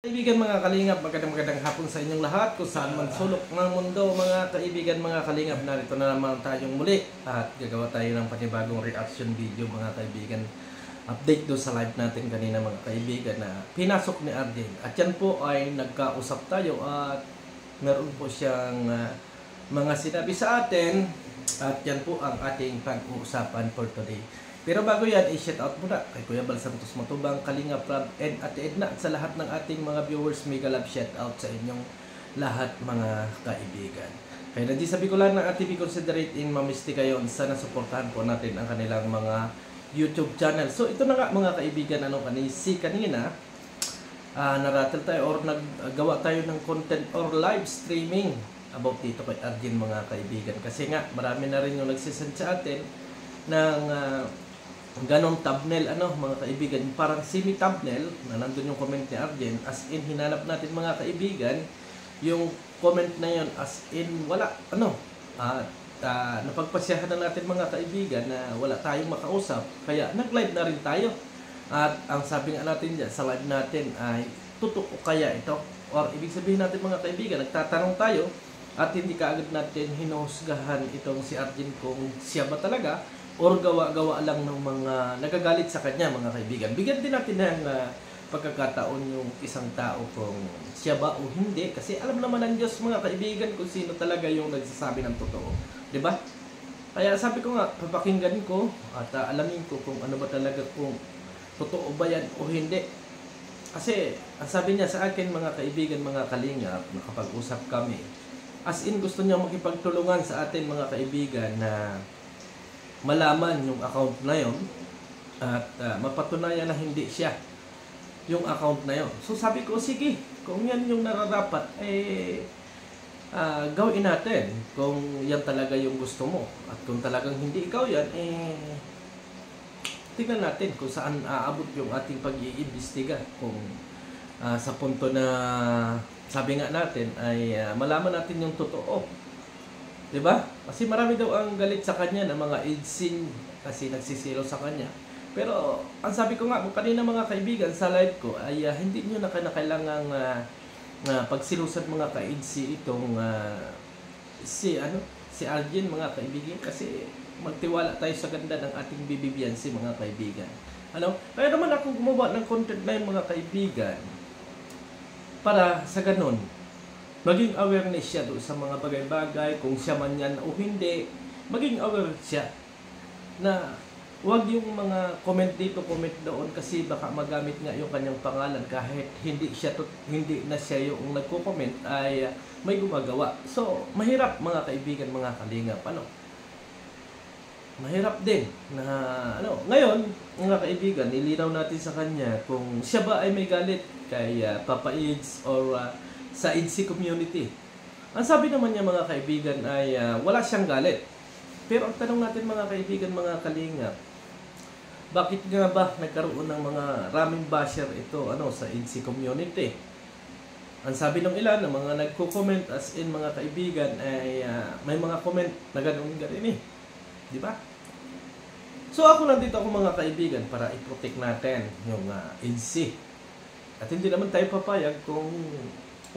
Kaibigan mga kalingap, magandang hapon sa inyong lahat kung saan man sulok ng mundo mga kaibigan mga kalingap. Narito na naman tayong muli at gagawa tayo ng panibagong reaction video mga kaibigan. Update doon sa live natin kanina mga kaibigan na pinasok ni Arjen. At yan po ay nagkausap tayo at meron po siyang mga sinabi sa atin. At yan po ang ating pag-uusapan for today. Pero bago yan, i-shout out muna kay Kuya Bal Santos Matubang, Kalinga Prab, and Ate Edna at sa lahat ng ating mga viewers. Mega love shout out sa inyong lahat mga kaibigan. Kaya nandiyan sa Bicolan ng ATV Considerate in Mamisti kayo, sana suportahan po natin ang kanilang mga YouTube channel. So ito na nga mga kaibigan, kanina naratel tayo or naggawa tayo ng content or live streaming about dito kay Arjen mga kaibigan. Kasi nga marami na rin yung nagsisend sa atin ng ganong thumbnail mga kaibigan, parang semi-thumbnail na nandun yung comment ni Arjen, as in hinanap natin mga kaibigan yung comment na yun, as in wala napagpasyahan na natin mga kaibigan na wala tayong makausap, kaya nag-live na rin tayo. At ang sabi nga natin dyan sa live natin ay totoo kaya ito, or ibig sabihin natin mga kaibigan, nagtatanong tayo at hindi kaagad natin hinuhusgahan itong si Arjen kung siya ba talaga or gawa-gawa lang ng mga nagagalit sa kanya mga kaibigan. Bigyan din natin ng pagkakataon yung isang tao kung siya ba o hindi, kasi alam naman ng Diyos mga kaibigan kung sino talaga yung nagsasabi ng totoo, di ba? Kaya sabi ko nga, papakinggan ko at alamin ko kung ano ba talaga, kung totoo ba yan o hindi. Kasi ang sabi niya sa akin mga kaibigan, mga kalingap, nakapag-usap kami, as in gusto niya makipagtulungan sa atin mga kaibigan na malaman yung account na yon at mapatunayan na hindi siya yung account na yon. So sabi ko, sige, kung yan yung nararapat, gawin natin kung yan talaga yung gusto mo. At kung talagang hindi ikaw yan, tingnan natin kung saan aabot yung ating pag-iimbestiga. Kung sa punto na sabi nga natin ay malaman natin yung totoo. Diba? Kasi marami daw ang galit sa kanya ng mga idsin kasi nagsisilo sa kanya. Pero ang sabi ko nga kanina mga kaibigan sa live ko ay hindi nyo na kailangang pagsilusan mga ka-idsi itong si Arjen mga kaibigan, kasi magtiwala tayo sa ganda ng ating bibigyan si mga kaibigan. Kaya naman ako gumawa ng content na yun mga kaibigan para sa ganun maging awareness siya doon sa mga bagay-bagay, kung siya man yan o hindi, maging aware siya na huwag yung mga comment dito, comment doon, kasi baka magamit nga yung kanyang pangalan kahit hindi na siya yung nagko-comment ay may gumagawa. So, mahirap mga kaibigan, mga kalingap, mahirap din na ngayon mga kaibigan, nilinaw natin sa kanya kung siya ba ay may galit kay Papa Ids or sa IDC community. Ang sabi naman niya mga kaibigan ay wala siyang galit. Pero ang tanong natin mga kaibigan, mga kalingap, bakit nga ba nagkaroon ng mga raming basher ito sa IDC community? Ang sabi ng ilan ng mga nagko-comment, as in mga kaibigan, ay may mga comment na ganoon di ba? So ako nandito mga kaibigan para i-protect natin yung IDC. At hindi naman tayo papayag kung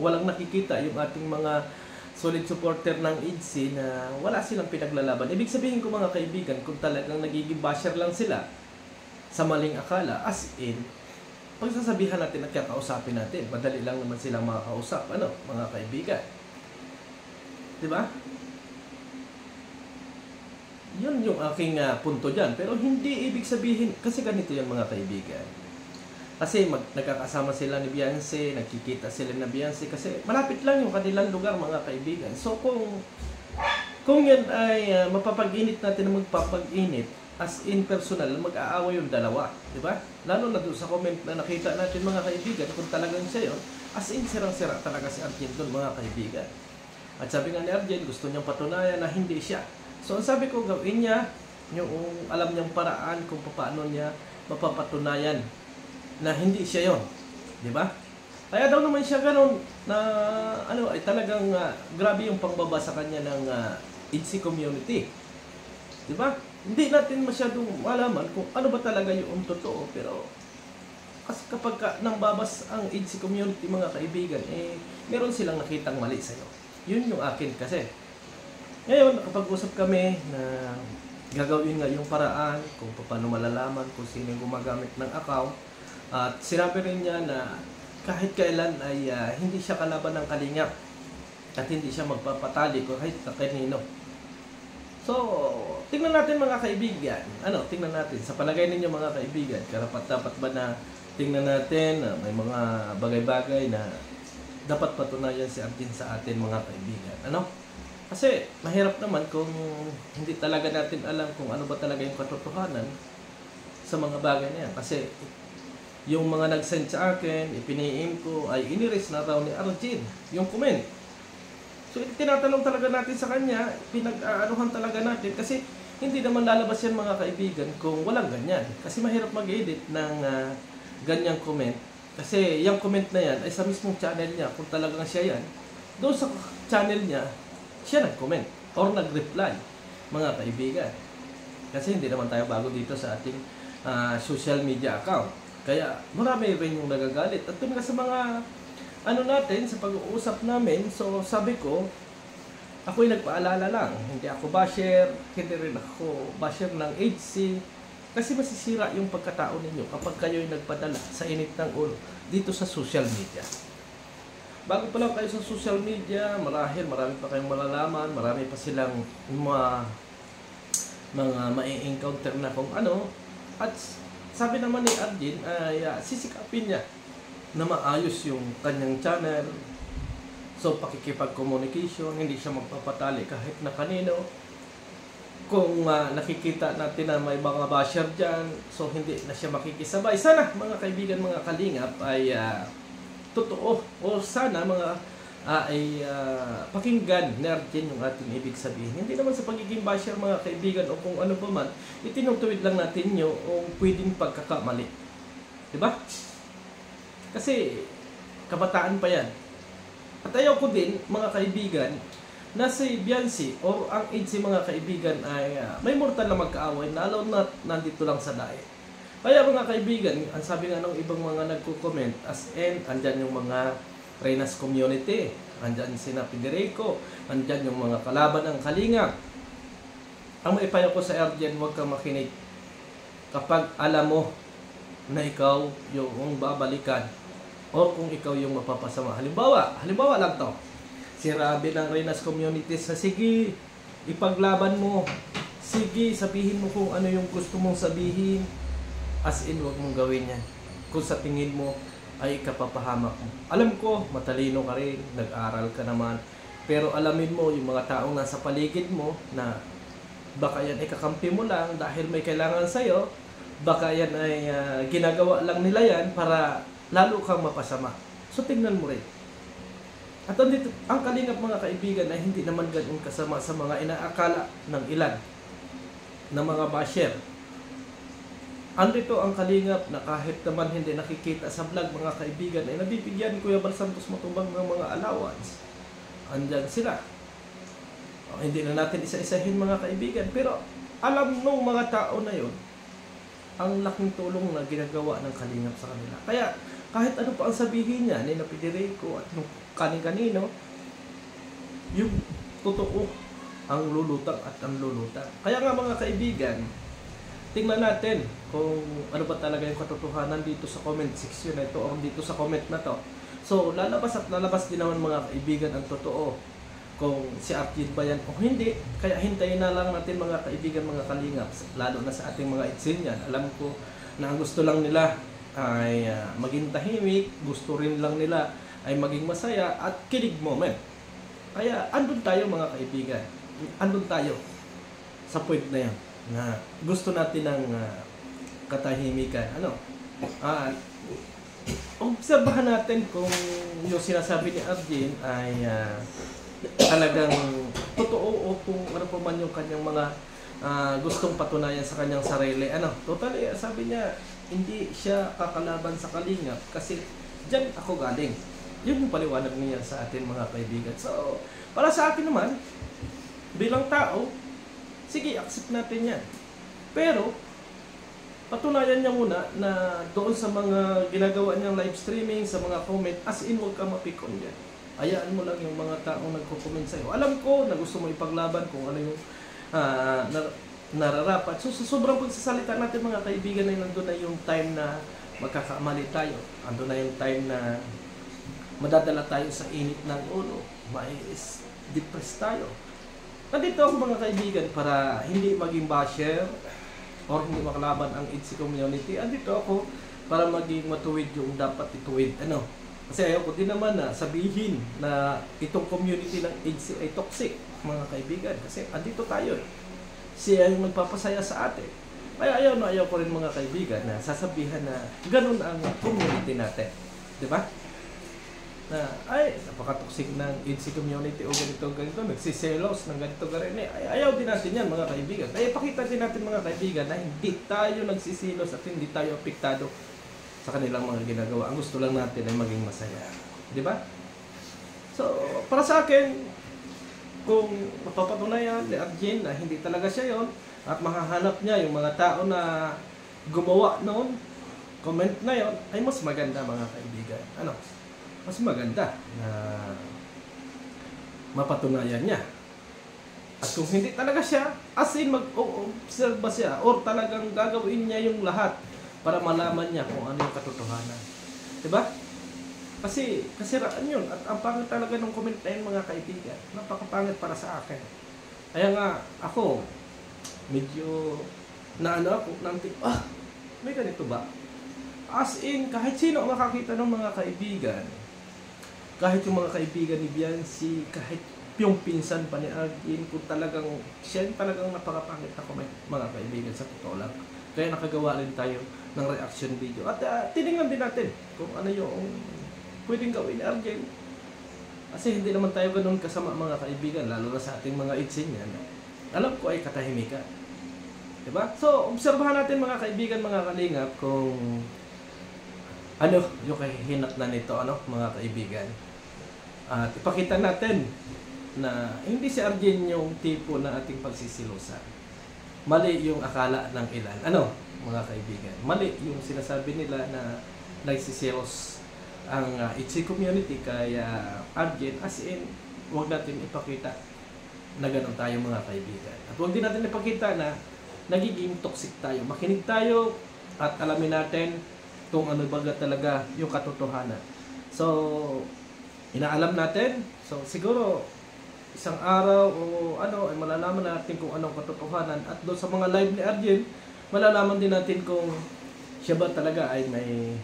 walang nakikita yung ating mga solid supporter ng IDC na wala silang pinaglalaban. Ibig sabihin ko mga kaibigan, kung talagang nagiging basher lang sila sa maling akala, as in, pagsasabihan natin at kakausapin natin, madali lang naman silang makakausap, mga kaibigan. Diba? Yun yung aking punto dyan. Pero hindi ibig sabihin, kasi ganito yung mga kaibigan. Kasi nagkakasama sila ni Beyonce, nagkikita sila ni Beyonce kasi malapit lang yung kanilang lugar mga kaibigan. So kung yan ay mapapag-init natin na magpapag-init, as in personal, mag-aaway yung dalawa, di ba? Lalo na doon sa comment na nakita natin mga kaibigan, kung talagang siya yun, as in sirang-sira talaga si Arjen doon mga kaibigan. At sabi nga ni Arjen, gusto niyang patunayan na hindi siya. So ang sabi ko, gawin niya yung alam niyang paraan kung paano niya mapapatunayan na hindi siya yon, di ba? Kaya daw naman siya ganoon na ay talagang grabe yung pangbaba sa kanya ng IDC community. Di ba? Hindi natin masyadong malaman kung ano ba talaga yung totoo, pero Kasi kapag nang babas ang EDC community mga kaibigan, meron silang nakitang mali sa'yo. Yun yung akin kasi. Ngayon, nakapag-usap kami na gagawin nga yung paraan kung paano malalaman kung sino yung gumagamit ng account. At sinabi rin niya na kahit kailan ay hindi siya kalaban ng kalingap at hindi siya magpapatali kahit sa kanino. So, tingnan natin mga kaibigan. Tingnan natin. Sa palagay ninyo mga kaibigan, karapat-dapat ba na tingnan natin na may mga bagay-bagay na dapat patunayan si Arjen sa atin mga kaibigan. Kasi mahirap naman kung hindi talaga natin alam kung ano ba talaga yung katotohanan sa mga bagay na yan. Kasi yung mga nag-send sa akin, ipiniim ko, ay iniris na raw ni Arjen yung comment. So tinatanong talaga natin sa kanya, pinag-aanuhan talaga natin kasi hindi naman lalabas yan mga kaibigan kung walang ganyan. Kasi mahirap mag-edit ng ganyang comment. Kasi yung comment na yan ay sa mismong channel niya, kung talagang siya yan, doon sa channel niya, siya nag-comment or nag-reply mga kaibigan. Kasi hindi naman tayo bago dito sa ating social media account. Kaya marami rin yung nagagalit. At doon nga sa mga natin, sa pag-uusap namin, so sabi ko, ako'y nagpaalala lang. Hindi ako basher, hindi rin ako basher ng HC. Kasi masisira yung pagkatao ninyo kapag kayo'y nagpadala sa init ng ulo dito sa social media. Bago pa lang kayo sa social media, marami pa kayong malalaman, marami pa silang mga mai-encounter na kung ano. At sabi naman ni Arjen ay sisikapin niya na maayos yung kanyang channel. So pakikipag-communication, hindi siya magpapatali kahit na kanino. Kung nakikita natin na may mga basher dyan, so hindi na siya makikisabay. Sana mga kaibigan, mga kalingap ay totoo o sana mga pakinggan ni Arjen yung ating ibig sabihin. Hindi naman sa pagiging basher mga kaibigan o kung ano pa man, itinutuwid lang natin nyo o pwedeng pagkakamali. Diba? Kasi kabataan pa yan. At ayaw ko din mga kaibigan na si Beyonce o ang HC mga kaibigan ay may mortal na magkaaway lalo na nandito lang sa daet. Kaya mga kaibigan, ang sabi nga ng ibang mga nagko-comment, as in, andyan yung mga Reynas community, andyan sina Federico, andyan yung mga kalaban ng Kalingap. Ang maipayo ko sa Arjen, huwag kang makinig kapag alam mo na ikaw yung babalikan o kung ikaw yung mapapasama. Halimbawa lang to. Si Rabi ng Reynas community sa sige, ipaglaban mo. Sige, sabihin mo kung ano yung gusto mong sabihin. As in, huwag mong gawin yan. Kung sa tingin mo ay ikapapahamak mo. Alam ko, matalino ka rin, nag-aral ka naman. Pero alamin mo yung mga taong nasa paligid mo na baka yan ay kakampi mo lang dahil may kailangan sa'yo. Baka yan ay ginagawa lang nila yan para lalo kang mapasama. So tingnan mo rin. At andito, ang Kalingap mga kaibigan ay hindi naman ganoon kasama sa mga inaakala ng ilan na mga basher. Andito ang Kalingap na kahit naman hindi nakikita sa vlog mga kaibigan ay nabibigyan ni Kuya Bal Santos Matubang ng mga allowance. Andyan sila. Hindi na natin isa-isahin mga kaibigan, pero alam nung mga tao na yon ang laking tulong na ginagawa ng Kalingap sa kanila. Kaya kahit ano pa ang sabihin niya ni Federico at nung kanin-kanino, yung totoo ang lulutang at ang lulutang. Kaya nga mga kaibigan, tingnan natin kung ano ba talaga yung katotohanan dito sa comment section na ito o dito sa comment na to. So lalabas at lalabas din naman mga kaibigan ang totoo kung si Arjen ba yan o hindi. Kaya hintayin na lang natin mga kaibigan, mga Kalingap, lalo na sa ating mga itsin yan. Alam ko na ang gusto lang nila ay maging tahimik, gusto rin lang nila ay maging masaya at kilig moment. Kaya andun tayo mga kaibigan, andun tayo sa point na yan na gusto natin ng katahimikan. Obserbahan natin kung yung sinasabi ni Arjen ay talagang totoo o kung ano pa man yung kanyang mga gustong patunayan sa kanyang sarili. Totally, sabi niya, hindi siya kakalaban sa Kalingap kasi dyan ako galing. Yun yung paliwanag niya sa atin mga kaibigan. So, para sa akin naman, bilang tao, sige, accept natin yan. Pero, patunayan niya muna na doon sa mga ginagawa niyang live streaming, sa mga comment, as in huwag ka mapikon yan. Hayaan mo lang yung mga taong nagko-comment sa'yo. Alam ko na gusto mo ipaglaban kung ano yung nararapat. So sa sobrang pagsasalita natin mga kaibigan, ay nandun na yung time na magkakamali tayo. Ando na yung time na madadala tayo sa init ng ulo. Depressed tayo. Nandito ako mga kaibigan para hindi maging basher or hindi makalaban ang ITSI community. Andito ako para maging matuwid yung dapat ituwid. Kasi ayaw ko din naman na sabihin na itong community ng ITSI ay toxic, mga kaibigan. Kasi andito tayo. Siya yung magpapasaya sa atin. Kaya ayaw ko rin mga kaibigan na sasabihan na ganun ang community natin. Di ba? Na ay, napaka-toxic ng ITSI community o ganito, nagsiselos ng ganito ganito. Ayaw din natin yan mga kaibigan. Kaya ipakita din natin mga kaibigan na hindi tayo nagsisilos at hindi tayo apektado sa kanilang mga ginagawa. Ang gusto lang natin ay maging masaya. Di ba? So, para sa akin, kung mapapatunayan ni Arjen na hindi talaga siya yon at mahahanap niya yung mga tao na gumawa noon, comment na yon, ay mas maganda mga kaibigan. Mas maganda na mapatunayan niya. At kung hindi talaga siya, as in mag-observe ba siya or talagang gagawin niya yung lahat para malaman niya kung ano yung katotohanan. Diba? Kasi kasiraan yun. At ang pangit talaga ng comment na yun mga kaibigan. Napakapangit para sa akin. Kaya nga ako, medyo may ganito ba? As in, kahit sino makakita ng mga kaibigan, kahit yung mga kaibigan ni Biancy, kahit yung pinsan pa ni Arjen, kung talagang siya talagang napakapangit na comment mga kaibigan, sa totoo lang. Kaya nakagawa rin tayo ng reaction video. At tinignan din natin kung ano yung pwedeng gawin ni Arjen. Kasi hindi naman tayo ganun kasama mga kaibigan, lalo na sa ating mga itsin yan. Alam ko ay katahimikan. Diba? So, obserbahan natin mga kaibigan, mga kalingap, kung ano yung kahihinat na nito, mga kaibigan. At ipakita natin na hindi si Arjen yung tipo na ating pagsisilusan. Mali yung akala ng ilan. Mga kaibigan? Mali yung sinasabi nila na nagsisilos ang ITSI community kaya Arjen, as in, huwag natin ipakita na ganun tayo mga kaibigan. At huwag din natin ipakita na nagiging toxic tayo. Makinig tayo at alamin natin kung ano baga talaga yung katotohanan. So, inaalam natin. So, siguro, isang araw o ay malalaman natin kung anong katotohanan. At doon sa mga live ni Arjen, malalaman din natin kung siya ba talaga ay may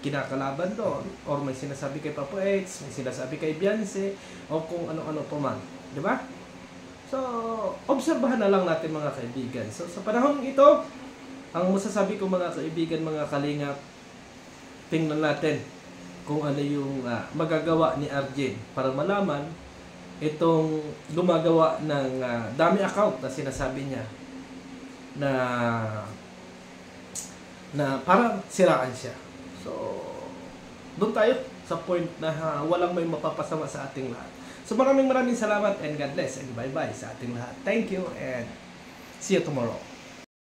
kinakalaban doon. Or may sinasabi kay Papa X, may sinasabi kay Biancy, o kung ano-ano pa man. Diba? So, obserbahan na lang natin mga kaibigan. So, sa panahon ito, ang masasabi ko mga kaibigan, mga kalingap, tingnan natin kung ano yung magagawa ni Arjen para malaman itong gumagawa ng dami account na sinasabi niya na parang siraan siya. So, doon tayo sa point na walang may mapapasama sa ating lahat. So maraming salamat and God bless and bye-bye sa ating lahat. Thank you and see you tomorrow.